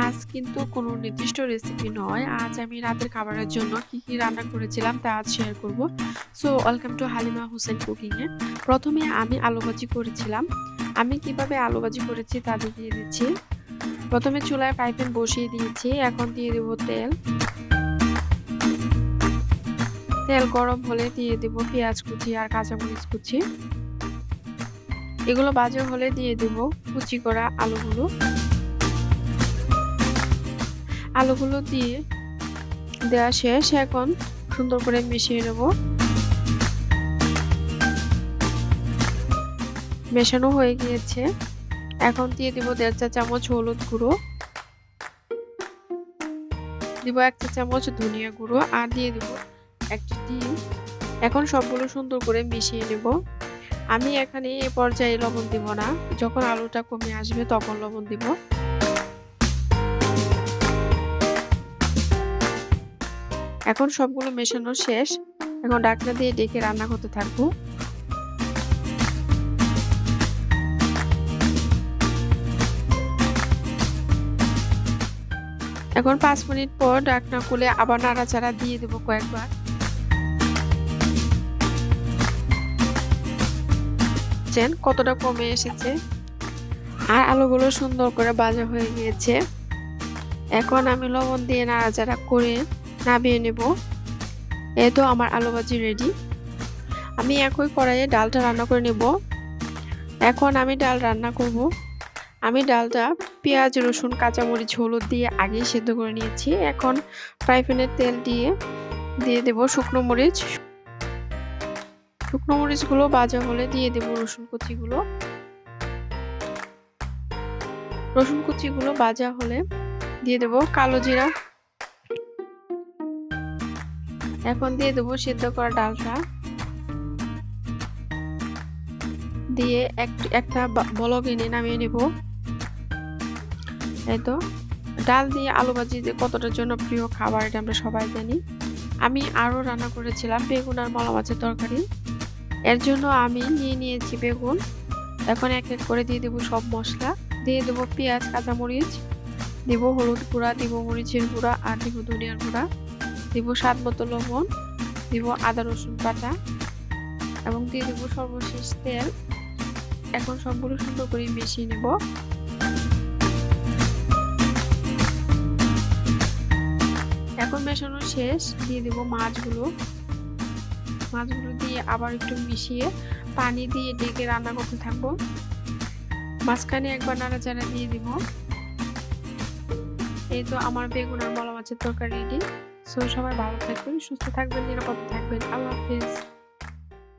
আজ কিন্তু কোনো নির্দিষ্ট রেসিপি নয়। আজ আমি রাতের খাবারের জন্য কি রান্না করেছিলাম তা আজ শেয়ার করব। So welcome to Halima Hossain cooking এ। প্রথমে আমি আলু ভাজি করেছিলাম। আমি কিভাবে আলু ভাজি করেছি তা দেখিয়ে দিচ্ছি। প্রথমে চুলায় ফ্রাই প্যান বসিয়ে দিয়েছি। এখন দিয়ে দেব তেল। তেল গরম হলে দিয়ে দেব পেঁয়াজ কুচি আর কাঁচামরিচ কুচি। এগুলো ভাজা হলে দিয়ে দেব কুচি করা আলুগুলো। আলুগুলো দিয়ে দেওয়া শেষ। এখন সুন্দর করে মিশিয়ে নেব। মেশানো হয়ে গিয়েছে। এখন দিয়ে দিব 1.5 চা চামচ হলুদ গুঁড়ো, দিব 1 চা চামচ ধনিয়া গুঁড়ো আর দিয়ে দিব একটি ডিম। এখন সবগুলো সুন্দর করে মিশিয়ে নেব। আমি এখানে এই পর্যায়ে লবণ দিব না, যখন আলুটা কমে আসবে তখন লবণ দিব। এখন সবগুলো মেশানো শেষ। এখন ঢাকনা দিয়ে ঢেকে রান্না করতে থাকবো। এখন 5 মিনিট পর ঢাকনা খুলে আবার নাড়াচাড়া দিয়ে দেব কয়েকবার। কতটা কমে এসেছে আর আলুগুলো সুন্দর করে ভাজা হয়ে গিয়েছে। এখন আমি লবণ দিয়ে নাড়াচাড়া করে নামিয়ে নেব। এই তো আমার আলু ভাজি রেডি। আমি একই কড়াইয়ে ডালটা রান্না করে নেব। এখন আমি ডাল রান্না করব। আমি ডালটা পেঁয়াজ, রসুন, কাঁচামরিচ, হলুদ দিয়ে আগেই সেদ্ধ করে নিয়েছি। এখন ফ্রাই প্যানের তেল দিয়ে দেব শুকনো মরিচ। শুকনো মরিচগুলো ভাজা হলে দিয়ে দেব রসুন কুচিগুলো। রসুন কুচিগুলো ভাজা হলে দিয়ে দেব কালো জিরা। এখন দিয়ে দেব সেদ্ধ করা ডালটা, দিয়ে একটা বলক এনে নামিয়ে নেব। এই তো ডাল দিয়ে আলু ভাজি যে কতটা জনপ্রিয় খাবার এটা আমরা সবাই জানি। আমি আরো রান্না করেছিলাম বেগুন আর মলা মাছের তরকারি। এর জন্য আমি নিয়েছি বেগুন। এখন এক এক করে দিয়ে দেব সব মশলা। দিয়ে দেব পেঁয়াজ, কাঁচামরিচ, দিব হলুদ গুঁড়া, দিব মরিচের গুঁড়া আর দিব ধনিয়ার গুঁড়া, দিব স্বাদ মতো লবণ, দিব আদা রসুন বাটা এবং দিয়ে দেব সর্বশেষ তেল। এখন সবগুলো সুন্দর করে মিশিয়ে নেব। এখন মেশানো শেষ। দিয়ে দেব মাছগুলো দিয়ে আবার একটু মিশিয়ে পানি দিয়ে ঢেকে রান্না করতে থাকবো। মাঝখানে একবার নাড়াচাড়া দিয়ে দিব। এই তো আমার বেগুন আর মলা মাছের তরকারি রেডি। সো সবাই ভালো থাকবেন, সুস্থ থাকবেন, নিরাপদে থাকবেন। আল্লাহ হাফেজ।